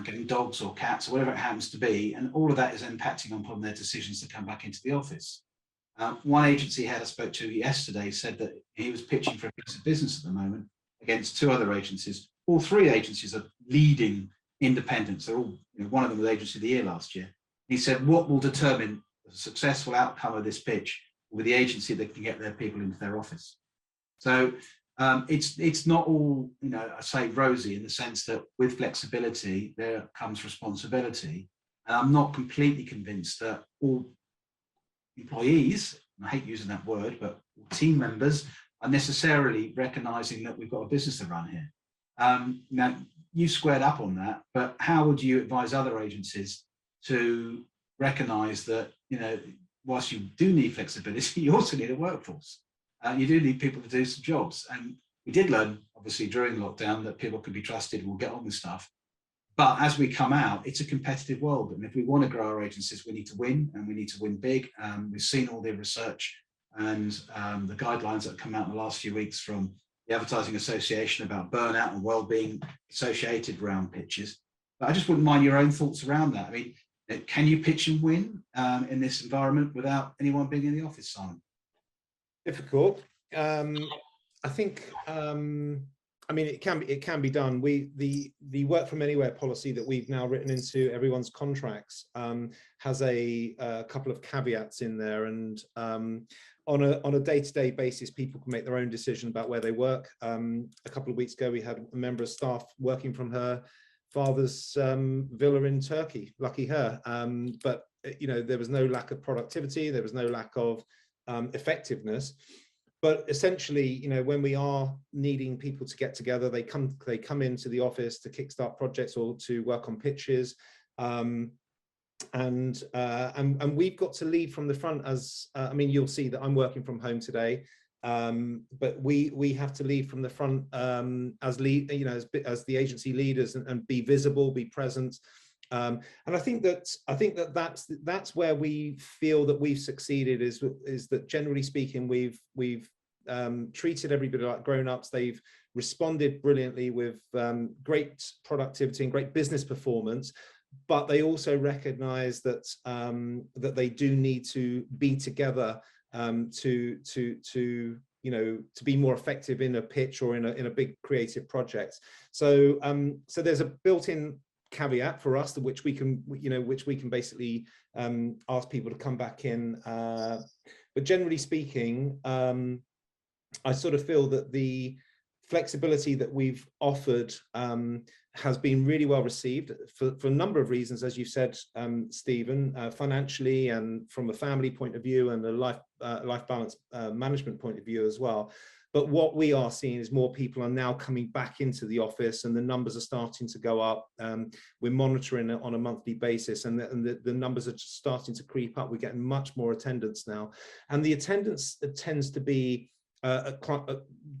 getting dogs or cats or whatever it happens to be, and all of that is impacting upon their decisions to come back into the office. One agency head I spoke to yesterday said that he was pitching for a piece of business at the moment against two other agencies. All three agencies are leading independents. They're all, you know, one of them was Agency of the Year last year. He said, what will determine the successful outcome of this pitch will be the agency that can get their people into their office. So it's not all, you know, I say rosy, in the sense that with flexibility there comes responsibility, and I'm not completely convinced that all employees, and I hate using that word, but team members are necessarily recognizing that we've got a business to run here. Now you squared up on that, but how would you advise other agencies to recognize that, you know, whilst you do need flexibility, you also need a workforce? You do need people to do some jobs. And we did learn, obviously, during lockdown that people can be trusted and will get on with stuff. But as we come out, it's a competitive world. And if we want to grow our agencies, we need to win, and we need to win big. We've seen all the research and the guidelines that have come out in the last few weeks from the Advertising Association about burnout and well-being associated around pitches. But I just wouldn't mind your own thoughts around that. I mean, can you pitch and win in this environment without anyone being in the office, Simon? Difficult. I think. I mean, it can be done. The work from anywhere policy that we've now written into everyone's contracts has a couple of caveats in there, and on a day-to-day basis, people can make their own decision about where they work. A couple of weeks ago, we had a member of staff working from her father's villa in Turkey, lucky her. But you know, there was no lack of productivity, there was no lack of effectiveness. But essentially, you know, when we are needing people to get together, they come into the office to kickstart projects or to work on pitches. And we've got to lead from the front. As I mean, you'll see that I'm working from home today, but we have to lead from the front as the agency leaders, and be visible, be present. And I think that's where we feel that we've succeeded, is that generally speaking, we've treated everybody like grown-ups. They've responded brilliantly with great productivity and great business performance, but they also recognize that that they do need to be together to be more effective in a pitch or in a big creative project. So so there's a built-in caveat for us, which we can basically ask people to come back in, but generally speaking, I sort of feel that the flexibility that we've offered has been really well received for a number of reasons, as you said, Stephen, financially and from a family point of view and a life balance management point of view as well. But what we are seeing is more people are now coming back into the office, and the numbers are starting to go up. We're monitoring it on a monthly basis, and the numbers are just starting to creep up. We're getting much more attendance now, and the attendance tends to be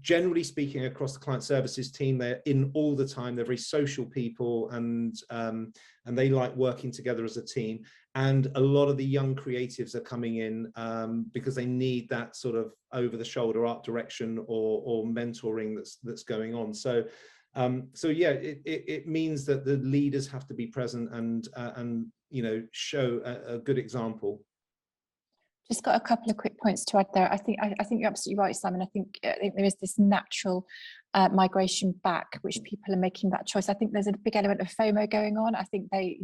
generally speaking across the client services team. They're in all the time. They're very social people, and they like working together as a team. And a lot of the young creatives are coming in because they need that sort of over-the-shoulder art direction or mentoring that's going on. So yeah, it means that the leaders have to be present and show a good example. Just got a couple of quick points to add there. I think you're absolutely right, Simon. I think there is this natural migration back, which people are making that choice. I think there's a big element of FOMO going on. I think they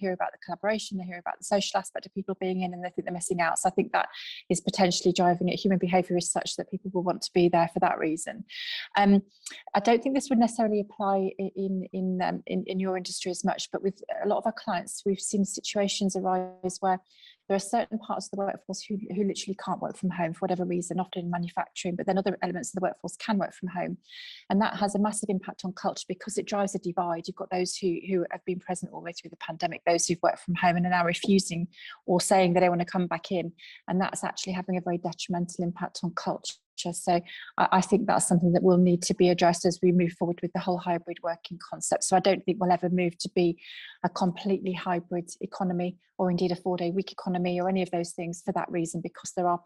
hear about the collaboration, they hear about the social aspect of people being in, and they think they're missing out. So I think that is potentially driving it. Human behaviour is such that people will want to be there for that reason. I don't think this would necessarily apply in your industry as much, but with a lot of our clients, we've seen situations arise where there are certain parts of the workforce who literally can't work from home for whatever reason, often in manufacturing, but then other elements of the workforce can work from home. And that has a massive impact on culture because it drives a divide. You've got those who have been present all the way through the pandemic, those who've worked from home and are now refusing or saying they don't want to come back in. And that's actually having a very detrimental impact on culture. So I think that's something that will need to be addressed as we move forward with the whole hybrid working concept. So I don't think we'll ever move to be a completely hybrid economy, or indeed a 4-day week economy, or any of those things for that reason, because there are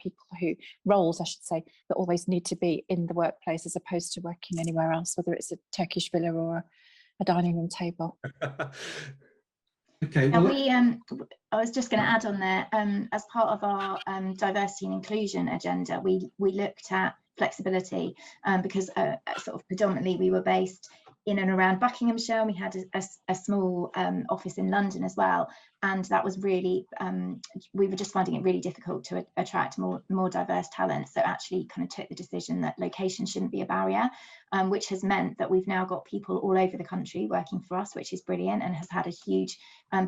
roles I should say, that always need to be in the workplace as opposed to working anywhere else, whether it's a Turkish villa or a dining room table. Okay. Well, I was just going to add on there, as part of our diversity and inclusion agenda, we looked at flexibility because sort of predominantly we were based in and around Buckinghamshire, and we had a small office in London as well, and that was really we were just finding it really difficult to attract more diverse talent. So actually kind of took the decision that location shouldn't be a barrier, which has meant that we've now got people all over the country working for us, which is brilliant and has had a huge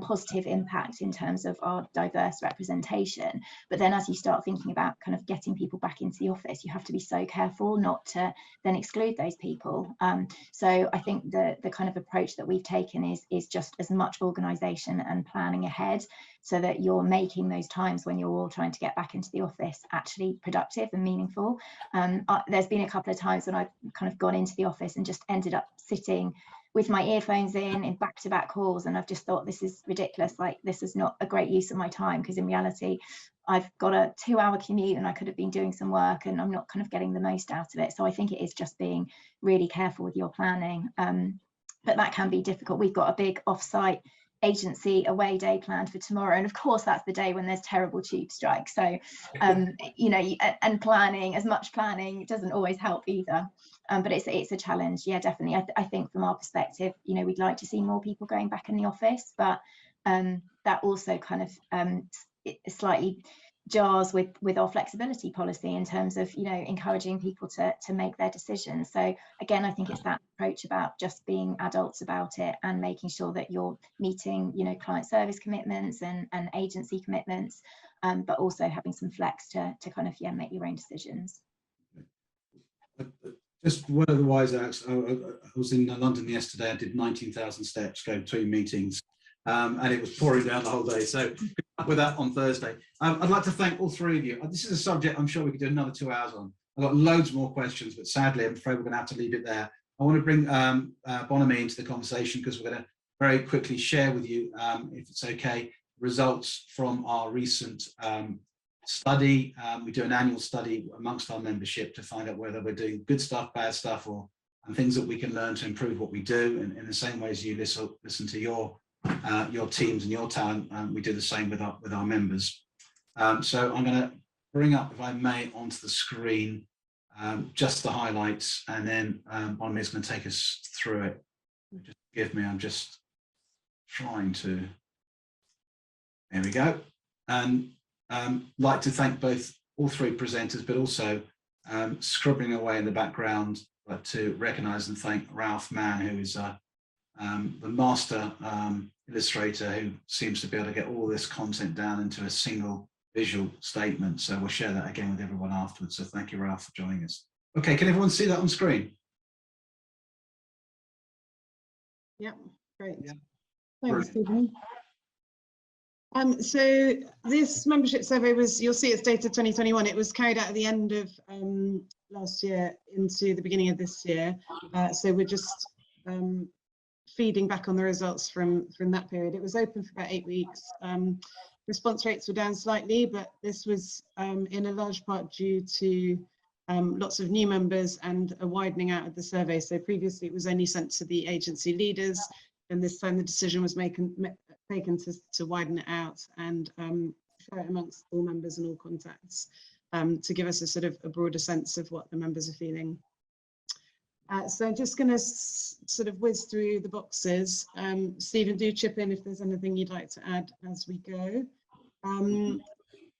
positive impact in terms of our diverse representation. But then as you start thinking about kind of getting people back into the office, you have to be so careful not to then exclude those people. So I think the kind of approach that we've taken is just as much organisation and planning ahead, so that you're making those times when you're all trying to get back into the office actually productive and meaningful. There's been a couple of times when I've kind of gone into the office and just ended up sitting with my earphones in back-to-back calls, and I've just thought, this is ridiculous, like this is not a great use of my time, because in reality I've got a 2-hour commute and I could have been doing some work and I'm not kind of getting the most out of it. So I think it is just being really careful with your planning, but that can be difficult. We've got a big off-site agency away day planned for tomorrow, and of course that's the day when there's terrible tube strikes. So and planning, as much planning doesn't always help either, but it's a challenge. Yeah, definitely. I think from our perspective, we'd like to see more people going back in the office, but that also kind of slightly jars with our flexibility policy in terms of, you know, encouraging people to make their decisions. So again, I think it's that approach about just being adults about it and making sure that you're meeting, you know, client service commitments and agency commitments, but also having some flex to kind of, yeah, make your own decisions. Just one of the wise acts. I was in London yesterday. I did 19,000 steps going between meetings, and it was pouring down the whole day. So good luck with that on Thursday. I'd like to thank all three of you. This is a subject I'm sure we could do another 2 hours on. I've got loads more questions, but sadly, I'm afraid we're going to have to leave it there. I want to bring Bonami into the conversation because we're going to very quickly share with you, if it's okay, results from our recent study. We do an annual study amongst our membership to find out whether we're doing good stuff, bad stuff, and things that we can learn to improve what we do. And in the same way as you listen to your teams and your talent, we do the same with our members. So I'm going to bring up, if I may, onto the screen just the highlights, and then Bonami is going to take us through it. Just forgive me, I'm just trying to. There we go. And like to thank all three presenters, but also scribbling away in the background, but to recognise and thank Ralph Mann, who is the master illustrator who seems to be able to get all this content down into a single visual statement. So we'll share that again with everyone afterwards. So thank you, Ralph, for joining us. Okay, can everyone see that on screen? Yeah, great. Yeah. Thanks, Stephen. So this membership survey was, you'll see it's dated 2021. It was carried out at the end of last year into the beginning of this year. So we're just feeding back on the results from that period. It was open for about 8 weeks. Response rates were down slightly, but this was in a large part due to lots of new members and a widening out of the survey. So previously it was only sent to the agency leaders, and this time the decision was taken to widen it out and share it amongst all members and all contacts to give us a sort of a broader sense of what the members are feeling. So I'm just going to sort of whiz through the boxes. Stephen, do chip in if there's anything you'd like to add as we go.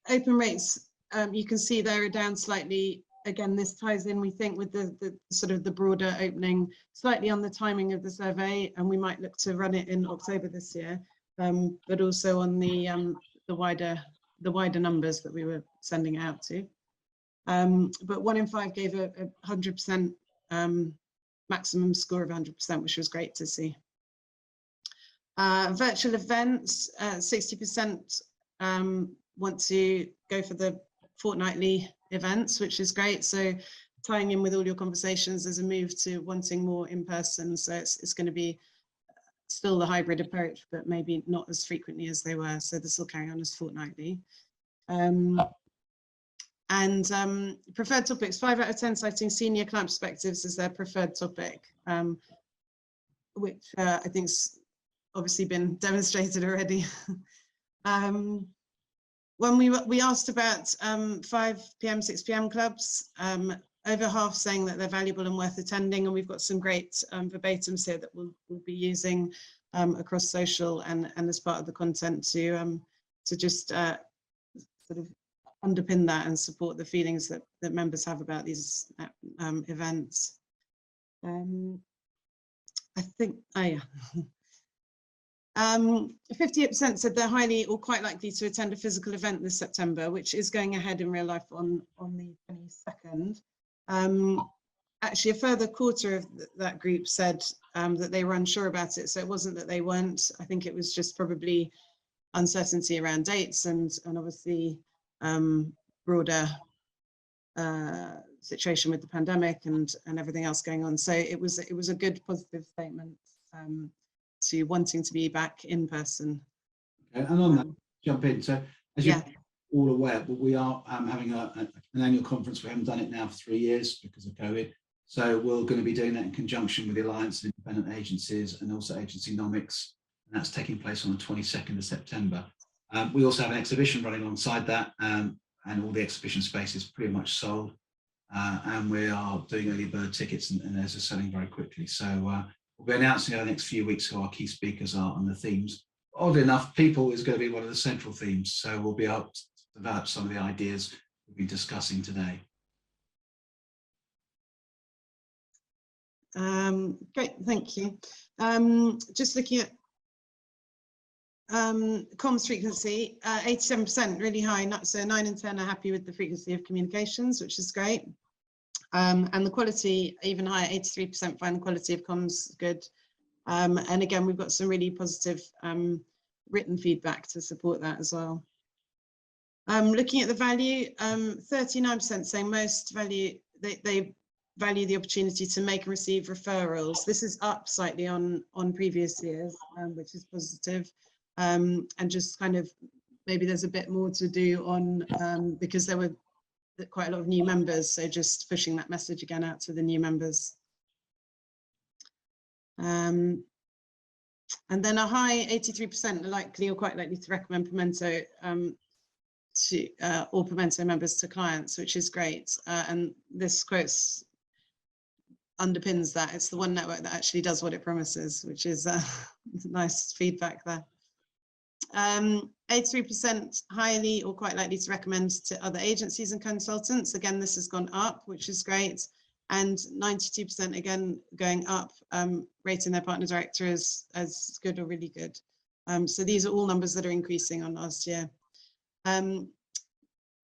Open rates, you can see they are down slightly. Again, this ties in, we think, with the sort of the broader opening, slightly on the timing of the survey, and we might look to run it in October this year, but also on the wider numbers that we were sending out to. But 1 in 5 gave a 100% maximum score of 100%, which was great to see. Virtual events, 60% want to go for the fortnightly events, which is great. So tying in with all your conversations, there's a move to wanting more in person. So it's going to be still the hybrid approach, but maybe not as frequently as they were. So this will carry on as fortnightly. And preferred topics, 5 out of 10 citing senior client perspectives as their preferred topic, which I think's obviously been demonstrated already. When we asked about 5 PM, 6 PM clubs, over half saying that they're valuable and worth attending, and we've got some great verbatims here that we'll be using across social and as part of the content to just sort of underpin that and support the feelings that members have about these events. I think, oh yeah. 58% said they're highly or quite likely to attend a physical event this September, which is going ahead in real life on the 22nd. Actually, a further quarter of that group said that they were unsure about it. So it wasn't that they weren't. I think it was just probably uncertainty around dates and obviously broader situation with the pandemic and everything else going on. So it was a good positive statement to wanting to be back in person. Okay, and on that, jump in. So as you're all aware, but we are having an annual conference. We haven't done it now for 3 years because of COVID. So we're going to be doing that in conjunction with the Alliance of Independent Agencies and also Agency Nomics, and that's taking place on the 22nd of September. We also have an exhibition running alongside that, and all the exhibition space is pretty much sold. And we are doing early bird tickets, and those are selling very quickly. So we'll be announcing over the next few weeks who our key speakers are and the themes. Oddly enough, people is going to be one of the central themes. So we'll be develop some of the ideas we've been discussing today. Great, thank you. Just looking at comms frequency, 87%, really high. So 9 in 10 are happy with the frequency of communications, which is great. And the quality, even higher, 83% find the quality of comms good. And again, we've got some really positive written feedback to support that as well. Looking at the value, 39% saying most value, they value the opportunity to make and receive referrals. This is up slightly on previous years, which is positive. And just kind of, maybe there's a bit more to do on, because there were quite a lot of new members, so just pushing that message again out to the new members. And then a high 83% are likely or quite likely to recommend Pimento to all Pimento members to clients, which is great. And this quotes underpins that. It's the one network that actually does what it promises, which is nice feedback there. 83% highly or quite likely to recommend to other agencies and consultants. Again, this has gone up, which is great. And 92% again going up, rating their partner director as good or really good. So these are all numbers that are increasing on last year.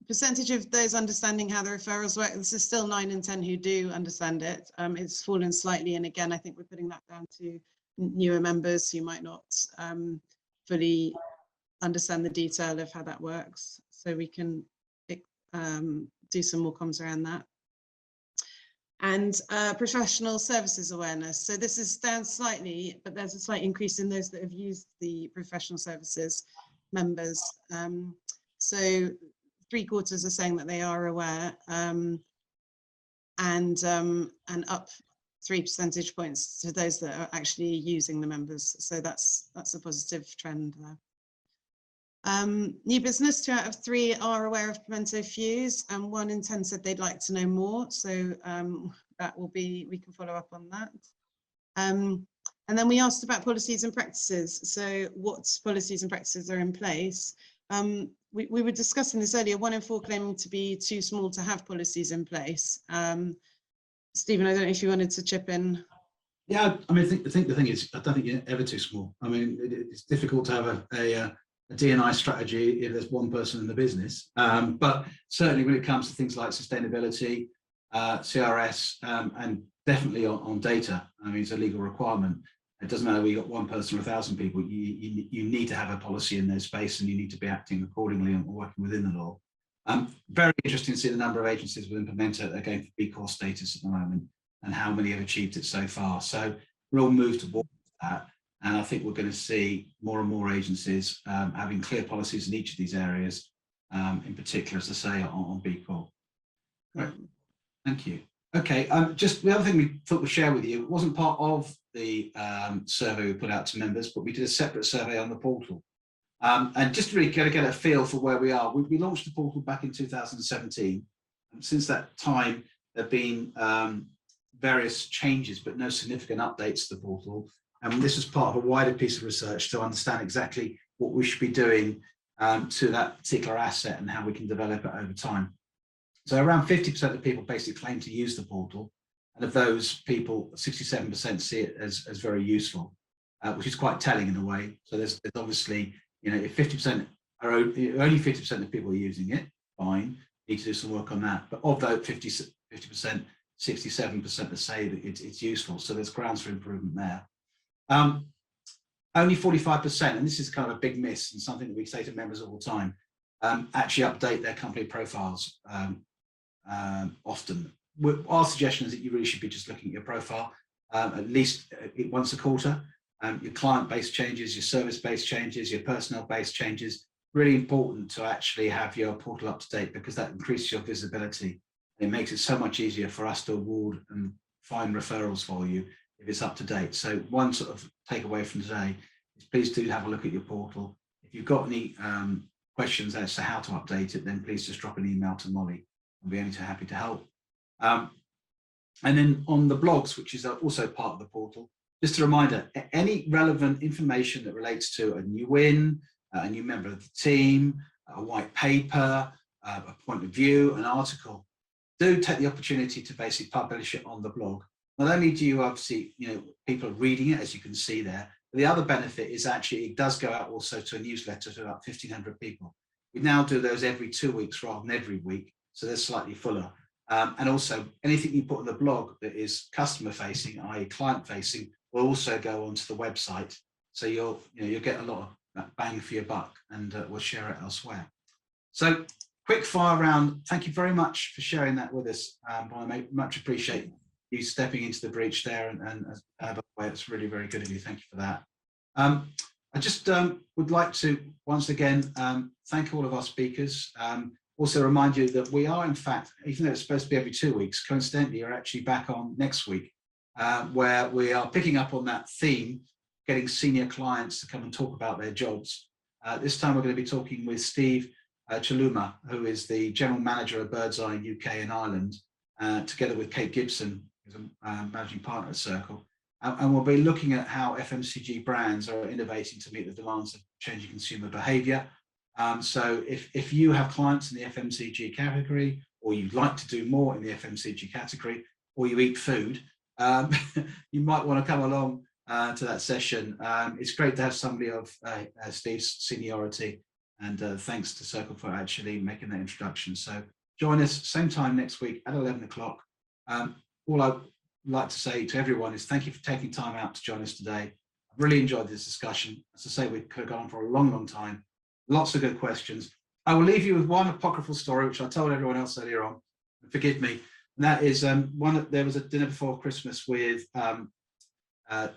Percentage of those understanding how the referrals work, this is still 9 in 10 who do understand it. It's fallen slightly, and again, I think we're putting that down to newer members who might not fully understand the detail of how that works. So we can do some more comms around that. And professional services awareness. So this is down slightly, but there's a slight increase in those that have used the professional services members. So 3/4 are saying that they are aware, and up 3 percentage points to those that are actually using the members. So that's a positive trend there. New business, 2 out of 3 are aware of Pimento Fuse, and 1 in 10 said they'd like to know more. So that will be, we can follow up on that. And then we asked about policies and practices. So what policies and practices are in place? We were discussing this earlier, 1 in 4 claiming to be too small to have policies in place. Stephen, I don't know if you wanted to chip in. Yeah, I mean, I think the thing is, I don't think you're ever too small. I mean, it's difficult to have a D&I strategy if there's one person in the business. But certainly when it comes to things like sustainability, CRS, and definitely on data, I mean, it's a legal requirement. It doesn't matter whether you've got 1 person or 1,000 people, you need to have a policy in their space, and you need to be acting accordingly and working within the law. Very interesting to see the number of agencies within Pimento that are going for B Corp status at the moment, and how many have achieved it so far. So real move towards that. And I think we're going to see more and more agencies having clear policies in each of these areas, in particular, as I say, on B Corp. Right. Thank you. Okay, just the other thing we thought we'd share with you, it wasn't part of the survey we put out to members, but we did a separate survey on the portal. And just to really get a feel for where we are, we launched the portal back in 2017. And since that time, there have been various changes, but no significant updates to the portal. And this was part of a wider piece of research to understand exactly what we should be doing to that particular asset and how we can develop it over time. So around 50% of people basically claim to use the portal. And of those people, 67% see it as very useful, which is quite telling in a way. So there's obviously, you know, if 50% are only 50% of people are using it, fine, need to do some work on that. But of those 50%, 67% say that it's useful. So there's grounds for improvement there. Only 45%, and this is kind of a big miss and something that we say to members all the time, actually update their company profiles often. Our suggestion is that you really should be just looking at your profile at least once a quarter. Your client-based changes, your service-based changes, your personnel-based changes, really important to actually have your portal up to date, because that increases your visibility. It makes it so much easier for us to award and find referrals for you if it's up to date. So one sort of takeaway from today is please do have a look at your portal. If you've got any questions as to how to update it, then please just drop an email to Molly. I'll be only too happy to help. And then on the blogs, which is also part of the portal, just a reminder, any relevant information that relates to a new win, a new member of the team, a white paper, a point of view, an article, do take the opportunity to basically publish it on the blog. Not only do you obviously, people are reading it, as you can see there, but the other benefit is actually it does go out also to a newsletter to about 1,500 people. We now do those every 2 weeks rather than every week, so they're slightly fuller. And also anything you put on the blog that is customer facing, i.e. client facing, will also go onto the website. So you'll get a lot of bang for your buck, and we'll share it elsewhere. So quick fire round. Thank you very much for sharing that with us. I much appreciate you stepping into the breach there, and by the way, it's really very good of you. Thank you for that. I just would like to once again thank all of our speakers. Also remind you that we are, in fact, even though it's supposed to be every 2 weeks, coincidentally, you're actually back on next week, where we are picking up on that theme, getting senior clients to come and talk about their jobs. This time we're going to be talking with Steve Chaluma, who is the General Manager of Birdseye UK and Ireland, together with Kate Gibson, who's a Managing Partner at Cirkle. And we'll be looking at how FMCG brands are innovating to meet the demands of changing consumer behaviour. So if you have clients in the FMCG category, or you'd like to do more in the FMCG category, or you eat food, you might want to come along to that session. It's great to have somebody of Steve's seniority, and thanks to Cirkle for actually making that introduction. So join us same time next week at 11 o'clock. All I'd like to say to everyone is thank you for taking time out to join us today. I've really enjoyed this discussion. As I say, we could have gone on for a long, long time. Lots of good questions. I will leave you with one apocryphal story, which I told everyone else earlier on. Forgive me. And that is there was a dinner before Christmas with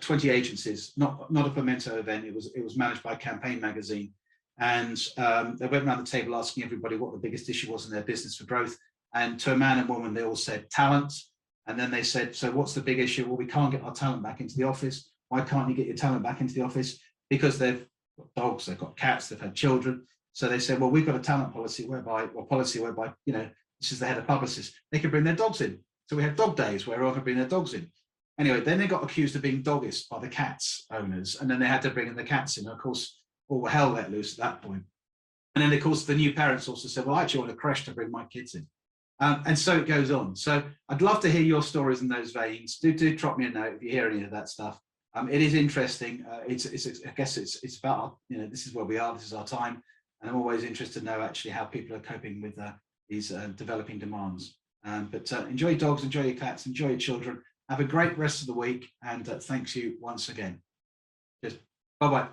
20 agencies, not a Pimento event. It was managed by Campaign magazine. And they went around the table asking everybody what the biggest issue was in their business for growth. And to a man and woman, they all said talent. And then they said, so what's the big issue? Well, we can't get our talent back into the office. Why can't you get your talent back into the office? Because they've got dogs, they've got cats, they've had children. So they said, well, we've got a talent policy whereby, this is the head of publicists, they can bring their dogs in. So we have dog days where everyone can bring their dogs in. Anyway, then they got accused of being doggist by the cats owners, and then they had to bring in the cats in. And of course, all hell let loose at that point. And then, of course, the new parents also said, well, I actually want a creche to bring my kids in. And so it goes on. So I'd love to hear your stories in those veins. Do drop me a note if you hear any of that stuff. It is interesting. I guess it's about, this is where we are, this is our time. And I'm always interested to know actually how people are coping with these developing demands. But enjoy your dogs, enjoy your cats, enjoy your children. Have a great rest of the week. And thanks you once again. Just bye-bye.